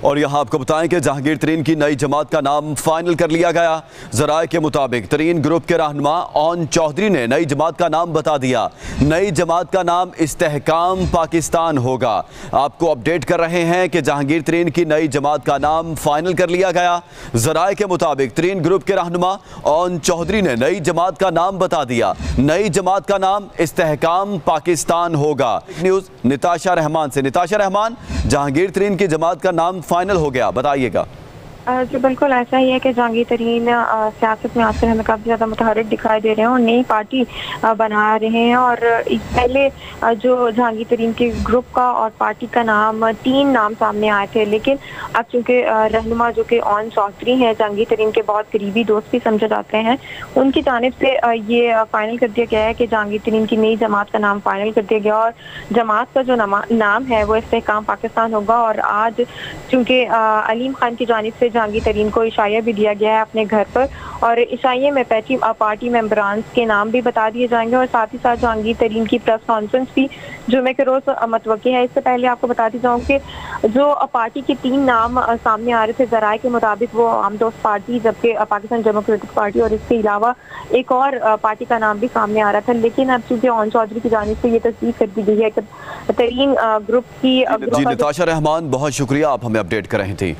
और यहाँ आपको बताएं कि जहांगीर तरीन की नई जमात का नाम फाइनल कर लिया गया। जराए के मुताबिक तरीन ग्रुप के रहनुमा ओन चौधरी ने नई जमात का नाम बता दिया। नई जमात का नाम इस्तेहकाम पाकिस्तान होगा। आपको अपडेट कर रहे हैं कि जहांगीर तरीन की नई जमात का नाम फाइनल कर लिया गया। जराए के मुताबिक तरीन ग्रुप के रहनुमा ओन चौधरी ने नई जमात का नाम बता दिया। नई जमात का नाम इस्तेहकाम पाकिस्तान होगा। न्यूज़ निताशा रहमान से। निताशा रहमान, जहांगीर तरीन की जमात का नाम फाइनल हो गया, बताइएगा। जी बिल्कुल ऐसा ही है कि जहांगीर तरीन सियासत में आजकल हमें काफ़ी ज़्यादा मुतहर्रिक दिखाई दे रहे हैं और नई पार्टी बना रहे हैं। और पहले जो जहांगीर तरीन के ग्रुप का और पार्टी का नाम 3 नाम सामने आए थे, लेकिन अब चूँकि रहनुमा जो कि ओन चौधरी हैं, जहांगीर तरीन के बहुत करीबी दोस्त भी समझे जाते हैं, उनकी जानिब से ये फाइनल कर दिया गया है कि जहांगीर तरीन की नई जमात का नाम फाइनल कर दिया गया और जमात का जो नाम है वो इस्तेहकाम पाकिस्तान होगा। और आज चूँकि अलीम खान की जानिब से जहांगीर तरीन को इशाया भी दिया गया है अपने घर पर, और इशाये में पार्टी मेंबरान के नाम भी बता दिए जाएंगे और साथ ही साथ जहांगीर तरीन की प्रेस कॉन्फ्रेंस भी जुमे के रोज मतवक्की है। इससे पहले आपको बताती जाऊँ कि जो पार्टी के 3 नाम सामने आ रहे थे जराए के मुताबिक, वो आमदोस्त पार्टी, जबकि पाकिस्तान डेमोक्रेटिक पार्टी और इसके अलावा एक और पार्टी का नाम भी सामने आ रहा था। लेकिन अब चूंकि ओन चौधरी की जानिब से ये तस्दीक कर दी गई है कि तरीन ग्रुप की। जी निताशा रहमान, बहुत शुक्रिया, आप हमें अपडेट कर रही थी।